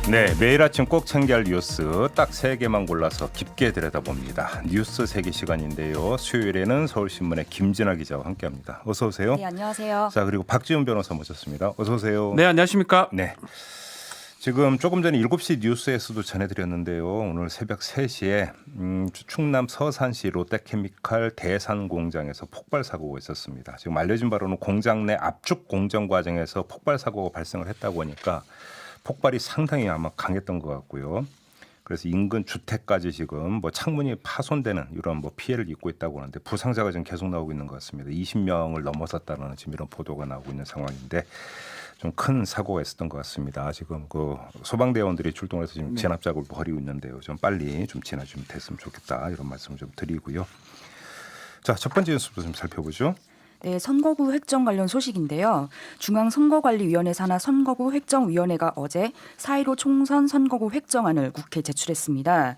네, 매일 아침 꼭 챙겨야 할 뉴스 딱 3개만 골라서 깊게 들여다봅니다. 뉴스 세계 시간인데요. 수요일에는 서울신문의 김진아 기자와 함께합니다. 어서 오세요. 네, 안녕하세요. 자, 그리고 박지훈 변호사 모셨습니다. 어서 오세요. 네, 안녕하십니까? 네. 지금 조금 전에 7시 뉴스에서도 전해드렸는데요. 오늘 새벽 3시에 충남 서산시 롯데케미칼 대산공장에서 폭발 사고가 있었습니다. 지금 알려진 바로는 공장 내 압축 공정 과정에서 폭발 사고가 발생을 했다고 하니까 폭발이 상당히 아마 강했던 것 같고요. 그래서 인근 주택까지 지금 뭐 창문이 파손되는 이런 뭐 피해를 입고 있다고 하는데 부상자가 지금 계속 나오고 있는 것 같습니다. 20명을 넘어섰다는 지금 이런 보도가 나오고 있는 상황인데 좀 큰 사고가 있었던 것 같습니다. 지금 그 소방대원들이 출동해서 지금 진압 작업을 벌이고 있는데요. 좀 빨리 좀 진화 좀 됐으면 좋겠다 이런 말씀을 좀 드리고요. 자, 첫 번째 뉴스부터 좀 살펴보죠. 네, 선거구 획정 관련 소식인데요. 중앙선거관리위원회 산하 선거구 획정위원회가 어제 4.15 총선 선거구 획정안을 국회에 제출했습니다.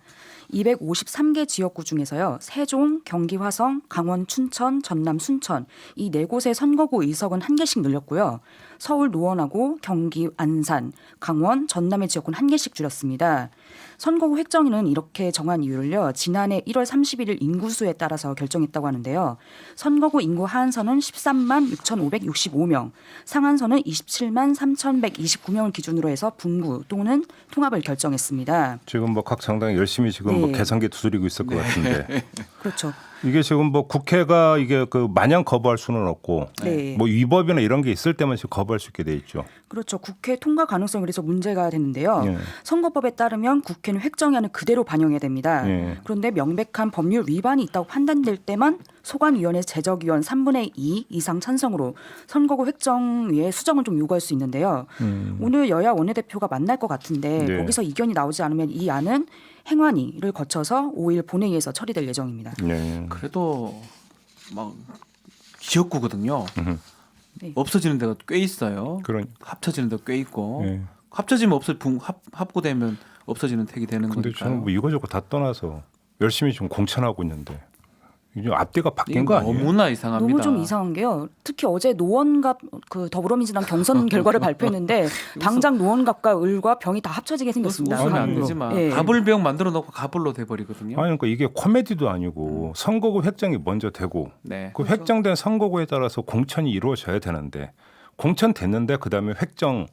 253개 지역구 중에서요. 세종, 경기 화성, 강원 춘천, 전남 순천 이 4곳의 선거구 의석은 1개씩 늘렸고요. 서울 노원하고 경기 안산, 강원, 전남의 지역구는 1개씩 줄였습니다. 선거구 획정위는 이렇게 정한 이유를요. 지난해 1월 31일 인구수에 따라서 결정했다고 하는데요. 선거구 인구 하한선은 13만 6,565명, 상한선은 27만 3,129명을 기준으로 해서 분구 또는 통합을 결정했습니다. 지금 뭐 각 정당이 열심히 지금 뭐 계산기 두드리고 있을 것 같은데 그렇죠. 이게 지금 뭐 국회가 이게 그 마냥 거부할 수는 없고 네. 뭐 위법이나 이런 게 있을 때만 지금 거부할 수 있게 돼 있죠. 그렇죠. 국회 통과 가능성이 그래서 문제가 되는데요. 예. 선거법에 따르면 국회는 획정안을 그대로 반영해야 됩니다. 예. 그런데 명백한 법률 위반이 있다고 판단될 때만 소관위원회 제적위원 3분의 2 이상 찬성으로 선거구 획정위에 수정을 좀 요구할 수 있는데요. 오늘 여야 원내대표가 만날 것 같은데 네. 거기서 이견이 나오지 않으면 이 안은 행안위를 거쳐서 5일 본회의에서 처리될 예정입니다. 네. 그래도 막 지역구거든요. 네. 없어지는 데가 꽤 있어요. 그런. 합쳐지는 데가 꽤 있고 네. 합쳐지면 합구되면 없어지는 택이 되는 근데 거니까. 저는 뭐 이거저거 다 떠나서 열심히 지금 공천하고 있는데 이제 앞뒤가 바뀐 거 아니에요? 너무나 이상합니다. 너무 좀 이상한 게요. 특히 어제 노원갑 그 더불어민주당 경선 결과를 발표했는데 당장 노원갑과 을과 병이 다 합쳐지게 생겼습니다. 웃으면 안 되지만 예. 가불병 만들어 놓고 가불로 돼버리거든요. 아니 그러니까 이게 코미디도 아니고 선거구 획정이 먼저 되고 네. 그 획정된 선거구에 따라서 공천이 이루어져야 되는데 공천 됐는데 그다음에 획정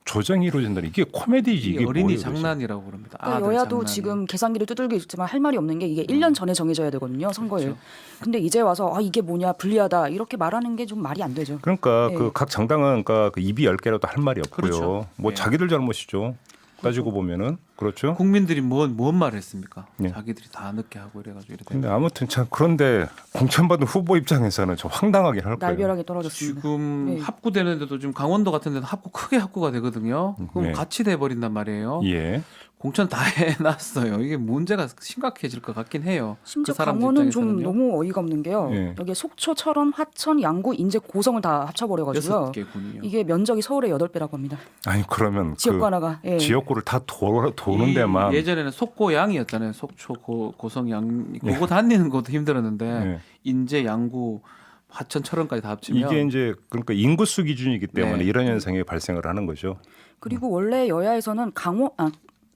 조정이 이루어진다. 이게 코미디지 이게 이게 어린이 뭐예요, 장난이라고 그럽니다. 그러니까 아들 여야도 장난이. 지금 계산기를 두들겨 있지만 할 말이 없는 게 이게 1년 전에 정해져야 되거든요. 선거일. 그렇죠. 근데 이제 와서 이게 뭐냐 불리하다 이렇게 말하는 게 좀 말이 안 되죠. 그러니까 네. 그 각 정당은 그러니까 그 입이 10개라도 할 말이 없고요. 그렇죠. 뭐 네. 자기들 잘못이죠. 따지고 보면은 그렇죠. 국민들이 뭔 말을 했습니까? 네. 자기들이 다 늦게 하고 이래가지고 이래. 근데 아무튼 참 그런데 공천받은 후보 입장에서는 좀 황당하긴 할 거예요. 날벼락이 떨어졌습니다. 지금 네. 합구되는데도 지금 강원도 같은 데는 크게 합구가 되거든요. 그럼 네. 같이 돼버린단 말이에요. 예. 공천 다 해놨어요. 이게 문제가 심각해질 것 같긴 해요. 심지어 그 사람들 강원은 좀 입장에서는요. 너무 어이가 없는 게요. 예. 여기 속초, 철원, 화천, 양구, 인제, 고성을 다 합쳐버려가지고요. 6개 군이요. 이게 면적이 서울의 8배라고 합니다. 아니 그러면 지역구 그 하나가. 예. 지역구를 다 도는 데만 예전에는 속고 양이었잖아요. 속초 고성 양 그거 다니는 것도 힘들었는데 예. 인제 양구 화천 철원까지 다 합치면 이게 이제 그러니까 인구수 기준이기 때문에 네. 이런 현상이 발생을 하는 거죠. 그리고 원래 여야에서는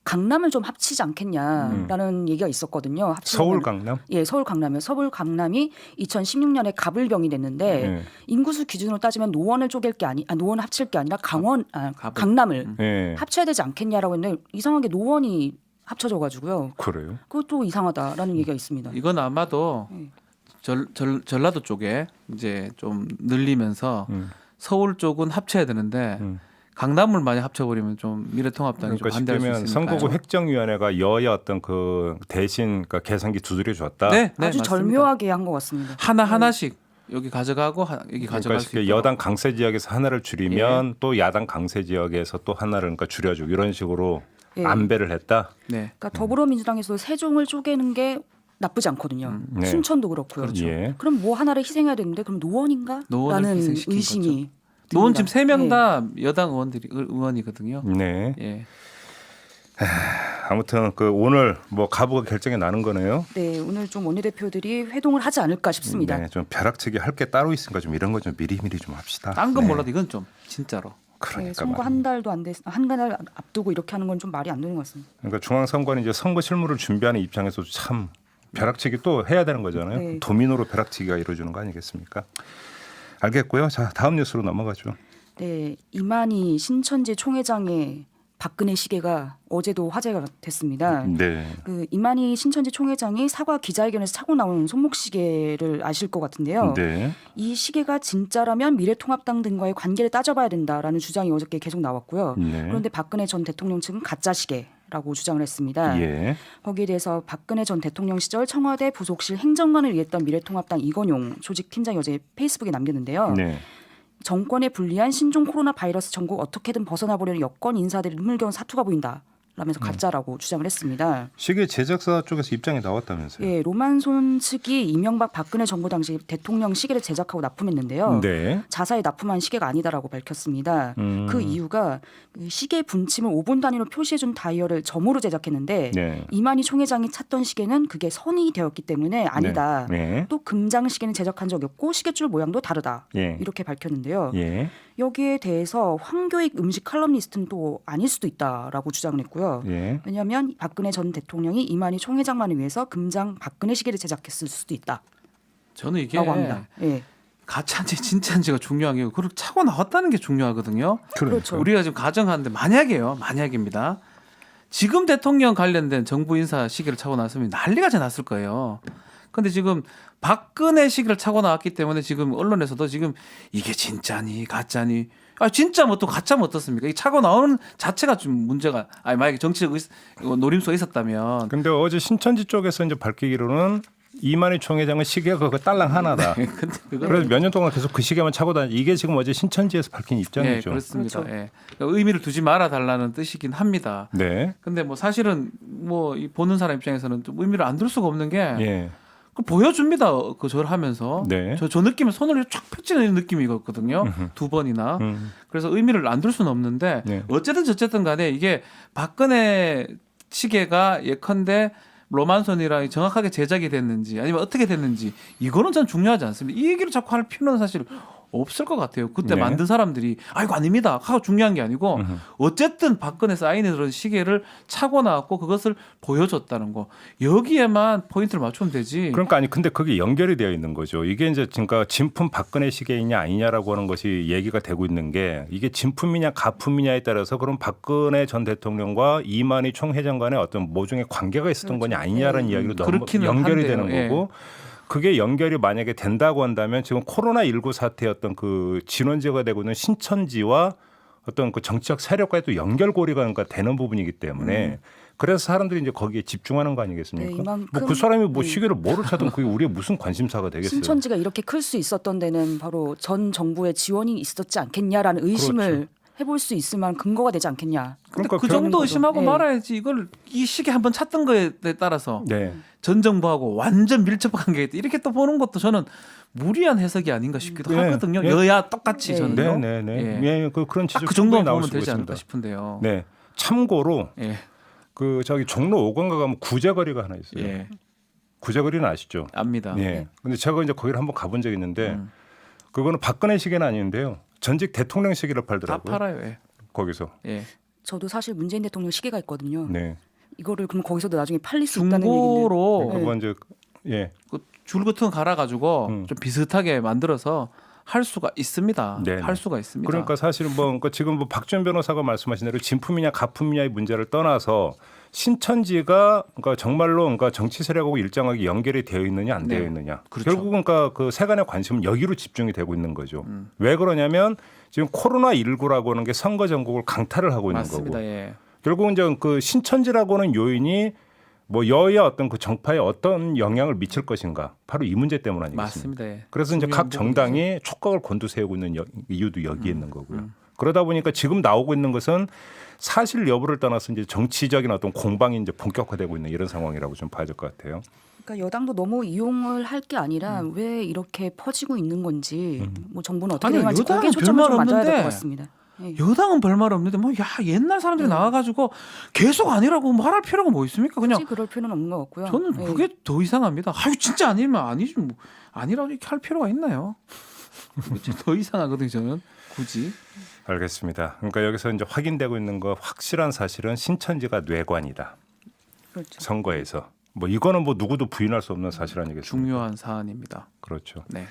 강남을 좀 합치지 않겠냐라는 얘기가 있었거든요. 합치려면. 서울 강남? 예, 서울 강남이요. 서울 강남이 2016년에 가불병이 됐는데 예. 인구수 기준으로 따지면 노원을 쪼갤 게 노원을 합칠 게 아니라 가불. 강남을 예. 합쳐야 되지 않겠냐라고 했는데 이상하게 노원이 합쳐져 가지고요. 그래요. 그것도 이상하다라는 얘기가 있습니다. 이건 아마도 전라도 쪽에 이제 좀 늘리면서 서울 쪽은 합쳐야 되는데 강남을 많이 합쳐버리면 좀 미래통합당이 그러니까 좀 반대할 수 쉽게 있으니까. 하면 선거구 획정위원회가 여야 어떤 그 대신 그러니까 계산기 두드려 줬다. 네, 아주 맞습니다. 절묘하게 한 것 같습니다. 하나씩 여기 가져가고 여기 그러니까 가져갈 수 쉽게 있도록. 여당 강세 지역에서 하나를 줄이면 또 야당 강세 지역에서 또 하나를 그러니까 줄여주고 이런 식으로 예. 안배를 했다. 네. 그러니까 더불어민주당에서 세종을 쪼개는 게 나쁘지 않거든요. 네. 순천도 그렇고요. 그렇죠. 예. 그럼 뭐 하나를 희생해야 되는데 그럼 노원인가? 노원을 라는 희생시킨 의심이 노원 듭니다. 지금 3명 예. 다 여당 의원이거든요. 네. 예. 아무튼 그 오늘 뭐 가부가 결정이 나는 거네요. 네, 오늘 좀 원내대표들이 회동을 하지 않을까 싶습니다. 네, 좀 벼락치기 할 게 따로 있으니까 좀 이런 거 좀 미리미리 좀 합시다. 딴 건 네. 몰라도 이건 좀 진짜로. 그러니까 선거 말입니다. 한 달도 안 한 달 앞두고 이렇게 하는 건 좀 말이 안 되는 것 같습니다. 그러니까 중앙선관위 이제 선거 실무를 준비하는 입장에서도 참 벼락치기 또 해야 되는 거잖아요. 네. 도미노로 벼락치기가 이루어지는 거 아니겠습니까? 알겠고요. 자, 다음 뉴스로 넘어가죠. 네, 이만희 신천지 총회장의 박근혜 시계가 어제도 화제가 됐습니다. 네. 그 이만희 신천지 총회장이 사과 기자회견에서 차고 나온 손목 시계를 아실 것 같은데요. 네. 이 시계가 진짜라면 미래통합당 등과의 관계를 따져봐야 된다라는 주장이 어저께 계속 나왔고요. 네. 그런데 박근혜 전 대통령 측은 가짜 시계라고 주장을 했습니다. 예. 거기에 대해서 박근혜 전 대통령 시절 청와대 부속실 행정관을 위했던 미래통합당 이건용 조직 팀장이 어제 페이스북에 남겼는데요. 네. 정권에 불리한 신종 코로나 바이러스 전국 어떻게든 벗어나보려는 여권 인사들의 눈물겨운 사투가 보인다. 라면서 가짜라고 주장을 했습니다. 시계 제작사 쪽에서 입장이 나왔다면서요? 예, 로만손 측이 이명박 박근혜 정부 당시 대통령 시계를 제작하고 납품했는데요. 네. 자사에 납품한 시계가 아니다라고 밝혔습니다. 그 이유가 그 시계 분침을 5분 단위로 표시해준 다이얼을 점으로 제작했는데 네. 이만희 총회장이 찾던 시계는 그게 선이 되었기 때문에 아니다. 네. 또 금장 시계는 제작한 적이 없고 시계줄 모양도 다르다. 예. 이렇게 밝혔는데요. 예. 여기에 대해서 황교익 음식 칼럼니스트는 또 아닐 수도 있다라고 주장을 했고요. 예. 왜냐하면 박근혜 전 대통령이 이만희 총회장만을 위해서 금장 박근혜 시계를 제작했을 수도 있다라고 저는 이게 합니다. 예. 가짜인지 진짜인지가 중요한 게 그걸 차고 나왔다는 게 중요하거든요. 그렇죠. 우리가 지금 가정하는데 만약입니다. 지금 대통령 관련된 정부 인사 시계를 차고 나왔으면 난리가 났을 거예요. 근데 지금 박근혜 시계를 차고 나왔기 때문에 지금 언론에서도 지금 이게 진짜니 가짜니 진짜 뭐 또 가짜 뭐 어떻습니까? 이 차고 나오는 자체가 좀 문제가 만약에 정치적 노림수가 있었다면 근데 어제 신천지 쪽에서 이제 밝히기로는 이만희 총회장은 시계가 그거 딸랑 하나다. 근데 그거 그래서 몇 년 동안 계속 그 시계만 차고 다니. 이게 지금 어제 신천지에서 밝힌 입장이죠. 예, 그렇습니다. 그렇죠. 예. 그러니까 의미를 두지 말아 달라는 뜻이긴 합니다. 네. 근데 뭐 사실은 뭐 이 보는 사람 입장에서는 좀 의미를 안 둘 수가 없는 게 예. 그 보여줍니다. 그 저를 하면서 네. 저 느낌은 손을 쫙 펼치는 느낌이거든요. 두 번이나. 그래서 의미를 안 둘 수는 없는데 네. 어쨌든 간에 이게 박근혜 시계가 예컨대 로만손이랑 정확하게 제작이 됐는지 아니면 어떻게 됐는지 이거는 전 중요하지 않습니다. 이 얘기를 자꾸 할 필요는 사실 없을 것 같아요. 그때 네. 만든 사람들이 이거 아닙니다 하고 중요한 게 아니고 어쨌든 박근혜 사인에 들은 시계를 차고 나왔고 그것을 보여줬다는 거 여기에만 포인트를 맞추면 되지. 그러니까 아니 근데 그게 연결이 되어 있는 거죠. 이게 이제 그러니까 진품 박근혜 시계이냐 아니냐라고 하는 것이 얘기가 되고 있는 게 이게 진품이냐 가품이냐에 따라서 그럼 박근혜 전 대통령과 이만희 총회장 간의 어떤 모종의 관계가 있었던 거냐 아니냐라는 이야기로 너무 그렇기는 연결이 한데요. 되는 예. 거고 그게 연결이 만약에 된다고 한다면 지금 코로나19 사태였던 그 진원지가 되고 있는 신천지와 어떤 그 정치적 세력과의 또 연결고리가 그러니까 되는 부분이기 때문에 그래서 사람들이 이제 거기에 집중하는 거 아니겠습니까? 네, 이만큼, 뭐 그 사람이 뭐 시계를 뭐로 차든 그게 우리의 무슨 관심사가 되겠어요? 신천지가 이렇게 클 수 있었던 데는 바로 전 정부의 지원이 있었지 않겠냐라는 의심을 그렇죠. 해볼 수 있을 만한 근거가 되지 않겠냐. 근데 그러니까 그 정도 거죠. 의심하고 네. 말아야지. 이걸 이 시계 한번 찾던 거에 따라서 네. 전 정부하고 완전 밀접한 관계가 있다. 이렇게 또 보는 것도 저는 무리한 해석이 아닌가 싶기도 네. 하거든요. 네. 여야 똑같이 네. 저는요. 네네네. 예. 예, 그런 지적 딱 그 정도만 나올 보면 수가 되지 않을까 있습니다. 싶은데요. 네. 참고로 예. 그 저기 종로 5관가 가면 구제거리가 하나 있어요. 예. 구제거리는 아시죠? 압니다. 예. 근데 제가 이제 거기를 한번 가본 적이 있는데 그거는 박근혜 시계는 아닌데요. 전직 대통령 시계를 다 팔더라고요. 팔아요. 예. 거기서. 예. 저도 사실 문재인 대통령 시계가 있거든요. 네. 이거를 그럼 거기서도 나중에 팔릴 수 있다는 얘기는 중고로 그거 이제 예. 그 줄 같은 거 갈아가지고 음. 좀 비슷하게 만들어서 할 수가 있습니다. 네네. 할 수가 있습니다. 그러니까 사실은 뭐 그러니까 지금 뭐 박지원 변호사가 말씀하신 대로 진품이냐 가품이냐의 문제를 떠나서 신천지가 그러니까 정말로 그러니까 정치 세력하고 일정하게 연결이 되어 있느냐 안 네. 되어 있느냐. 그렇죠. 결국은 그러니까 그 세간의 관심은 여기로 집중이 되고 있는 거죠. 왜 그러냐면 지금 코로나 19라고 하는 게 선거 전국을 강타를 하고 있는 맞습니다. 거고. 예. 결국은 이제 그 신천지라고 하는 요인이 뭐 여야 어떤 그 정파에 어떤 영향을 미칠 것인가 바로 이 문제 때문 아니겠습니까? 맞습니다. 예. 그래서 이제 중요한 각 정당이 촉각을 곤두세우고 있는 이유도 여기에 있는 음. 거고요. 그러다 보니까 지금 나오고 있는 것은 사실 여부를 떠나서 이제 정치적인 어떤 공방이 이제 본격화되고 있는 이런 상황이라고 좀 봐야 될 것 같아요. 그러니까 여당도 너무 이용을 할 게 아니라 왜 이렇게 퍼지고 있는 건지 뭐 정부는 어떻게 아니요, 대응할지 거기에 여당은 초점을 좀 별말 맞춰야 될 없는데 것 같습니다. 예. 여당은 별말 없는데 뭐 야 옛날 사람들이 나와가지고 계속 아니라고 말할 필요가 뭐 있습니까? 그냥 굳이 그럴 필요는 없는 것 같고요. 저는 예. 그게 더 이상합니다. 아유 진짜 아니면 아니지 뭐 아니라고 이렇게 할 필요가 있나요? 더 이상하거든요. 저는 굳이. 알겠습니다. 그러니까 여기서 이제 확인되고 있는 거 확실한 사실은 신천지가 뇌관이다. 그렇죠. 선거에서 뭐 이거는 뭐 누구도 부인할 수 없는 사실 아니겠습니까? 중요한 사안입니다. 그렇죠. 네.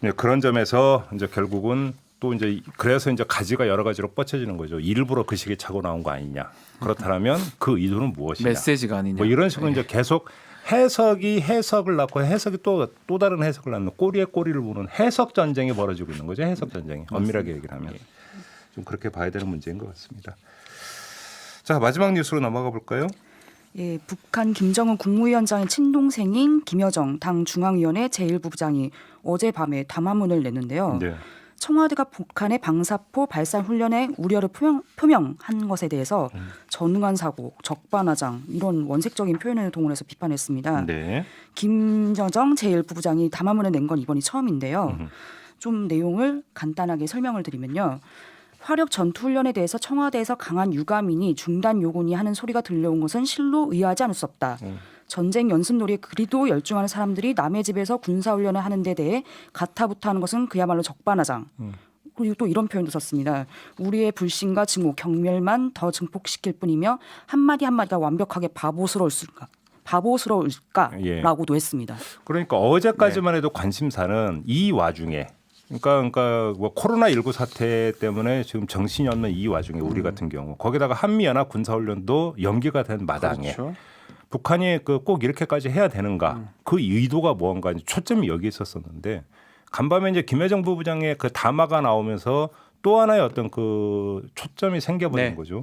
네, 그런 점에서 이제 결국은 또 이제 그래서 이제 가지가 여러 가지로 뻗쳐지는 거죠. 일부러 그 시기에 차고 나온 거 아니냐. 그렇다면 그 의도는 무엇이냐. 메시지가 아니냐. 뭐 이런 식으로 이제 계속 해석을 낳고 해석이 또 다른 해석을 낳는 꼬리에 꼬리를 무는 해석 전쟁이 벌어지고 있는 거죠. 해석 전쟁이 엄밀하게 얘기를 하면 좀 그렇게 봐야 되는 문제인 것 같습니다. 자, 마지막 뉴스로 넘어가 볼까요? 예, 북한 김정은 국무위원장의 친동생인 김여정 당 중앙위원회 제1부부장이 어젯밤에 담화문을 냈는데요. 네. 청와대가 북한의 방사포 발사 훈련에 우려를 표명한 것에 대해서 전응한 사고, 적반하장 이런 원색적인 표현을 동원해서 비판했습니다. 네. 김여정 제1부부장이 담화문을 낸 건 이번이 처음인데요. 좀 내용을 간단하게 설명을 드리면요. 화력 전투훈련에 대해서 청와대에서 강한 유감이니 중단 요구니 하는 소리가 들려온 것은 실로 의아하지 않을 수 없다. 전쟁 연습놀이에 그리도 열중하는 사람들이 남의 집에서 군사훈련을 하는 데 대해 가타부타하는 것은 그야말로 적반하장. 그리고 또 이런 표현도 썼습니다. 우리의 불신과 증오, 경멸만 더 증폭시킬 뿐이며 한마디 한마디가 완벽하게 바보스러울까라고도 했습니다. 그러니까 어제까지만 해도 관심사는 이 와중에 그러니까 뭐 코로나19 사태 때문에 지금 정신이 없는 이 와중에 우리 같은 경우 거기다가 한미연합 군사훈련도 연기가 된 마당에 그렇죠. 북한이 꼭 이렇게까지 해야 되는가 그 의도가 무언가 초점이 여기 있었었는데 간밤에 이제 김여정 부부장의 그 담화가 나오면서 또 하나의 어떤 그 초점이 생겨버린 네. 거죠.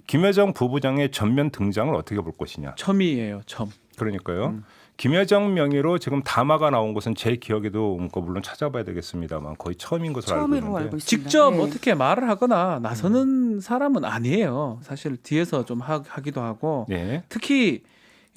김여정 부부장의 전면 등장을 어떻게 볼 것이냐. 첨이에요. 첨. 그러니까요. 김여정 명의로 지금 담화가 나온 것은 제 기억에도 물론 찾아봐야 되겠습니다만 거의 처음인 것으로 알고 처음으로 있는데 알고 있습니다. 직접 네. 어떻게 말을 하거나 나서는 사람은 아니에요. 사실 뒤에서 좀 하기도 하고 네. 특히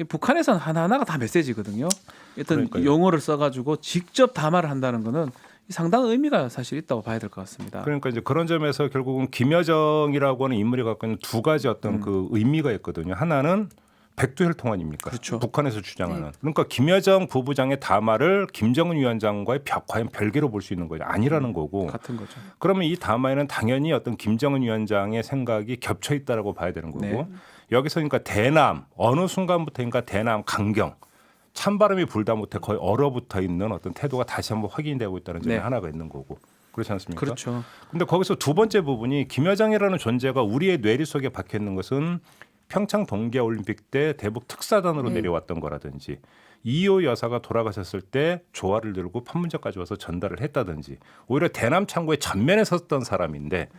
북한에서는 하나하나가 다 메시지거든요. 어떤 그러니까요. 용어를 써가지고 직접 담화를 한다는 거는 상당한 의미가 사실 있다고 봐야 될 것 같습니다. 그러니까 이제 그런 점에서 결국은 김여정이라고 하는 인물이 갖고 있는 두 가지 어떤 그 의미가 있거든요. 하나는 백두혈통 아닙니까? 북한에서 주장하는. 네. 그러니까 김여정 부부장의 담화를 김정은 위원장과의 과연 별개로 볼 수 있는 거냐 아니라는 거고. 같은 거죠. 그러면 이 담화에는 당연히 어떤 김정은 위원장의 생각이 겹쳐 있다라고 봐야 되는 거고. 네. 여기서 그러니까 대남 어느 순간부터인가 대남 강경 찬바람이 불다 못해 거의 얼어붙어 있는 어떤 태도가 다시 한번 확인되고 있다는 점이 네. 하나가 있는 거고. 그렇지 않습니까? 그렇죠. 근데 거기서 두 번째 부분이 김여정이라는 존재가 우리의 뇌리 속에 박혀 있는 것은 평창 동계올림픽 때 대북 특사단으로 내려왔던 거라든지 이호 여사가 돌아가셨을 때 조화를 들고 판문점까지 와서 전달을 했다든지 오히려 대남 창고의 전면에 섰던 사람인데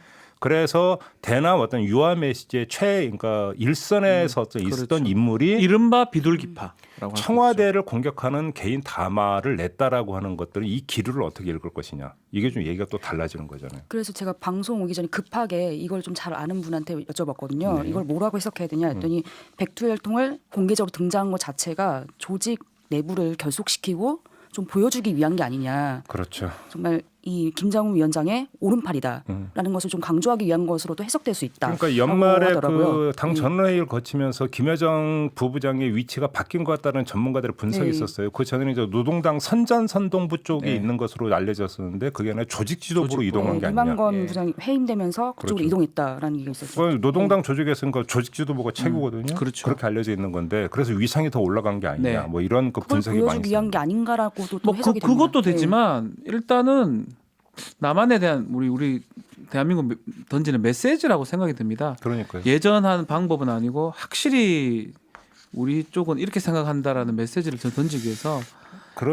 그래서 대남 어떤 유화 메시지의 그러니까 일선에 있었던 그렇죠. 인물이 이른바 비둘기파라고 할 수 청와대를 공격하는 개인 담화를 냈다라고 하는 것들은 이 기류를 어떻게 읽을 것이냐 이게 좀 얘기가 또 달라지는 거잖아요. 그래서 제가 방송 오기 전에 급하게 이걸 좀 잘 아는 분한테 여쭤봤거든요. 이걸 뭐라고 해석해야 되냐 했더니 백두혈통을 공개적으로 등장한 것 자체가 조직 내부를 결속시키고 좀 보여주기 위한 게 아니냐. 그렇죠. 정말 이 김정은 위원장의 오른팔이다라는 것을 좀 강조하기 위한 것으로도 해석될 수 있다. 그러니까 연말에 하더라고요. 그 당 전회의를 거치면서 김여정 부부장의 위치가 바뀐 것 같다는 전문가들의 분석이 네. 있었어요. 그 전에는 이제 노동당 선전선동부 쪽에 네. 있는 것으로 알려졌었는데 그게 아니라 조직 지도부로 이동한 게 아니냐. 이만건 예. 부장이 해임되면서 그쪽으로 그렇죠. 이동했다라는 얘기가 있었어요. 그 노동당 조직에서는 그 조직 지도부가 최고거든요. 그렇죠. 그렇게 알려져 있는 건데 그래서 위상이 더 올라간 게 아니냐. 네. 뭐 이런 그 그걸 분석이 많이 보여주기 위한 게 있습니다. 아닌가라고도 또 뭐 해석이 됩니다. 그것도 네. 되지만 일단은 남한에 대한 우리 대한민국 던지는 메시지라고 생각이 듭니다. 그러니까요. 예전한 방법은 아니고 확실히 우리 쪽은 이렇게 생각한다라는 메시지를 던지기 위해서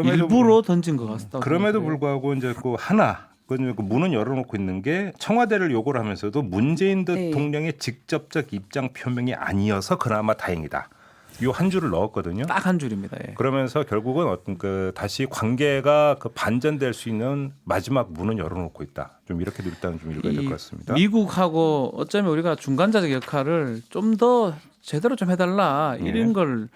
일부러 던진 것 같다. 그럼에도 불구하고 이제 그 하나 그 문은 열어놓고 있는 게 청와대를 요구를 하면서도 문재인 네. 대통령의 직접적 입장 표명이 아니어서 그나마 다행이다. 요 한 줄을 넣었거든요. 딱 한 줄입니다. 예. 그러면서 결국은 어떤 그 다시 관계가 그 반전될 수 있는 마지막 문은 열어놓고 있다. 좀 이렇게도 일단 좀 읽어야 될 것 같습니다. 미국하고 어쩌면 우리가 중간자적 역할을 좀 더 제대로 좀 해달라 이런 걸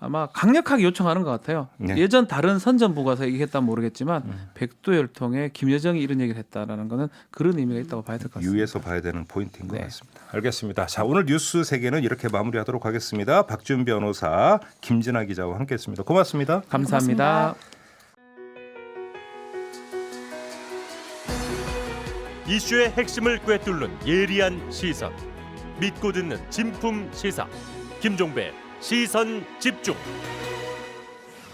아마 강력하게 요청하는 것 같아요. 네. 예전 다른 선전부가 얘기했다면 모르겠지만 백두혈통에 김여정이 이런 얘기를 했다라는 거는 그런 의미가 있다고 봐야 될 것 같습니다. 유의해서 봐야 되는 포인트인 것 네. 같습니다. 알겠습니다. 자, 오늘 뉴스 세계는 이렇게 마무리하도록 하겠습니다. 박준 변호사, 김진아 기자와 함께했습니다. 고맙습니다. 감사합니다. 고맙습니다. 이슈의 핵심을 꿰뚫는 예리한 시선, 믿고 듣는 진품 시사 김종배 시선 집중.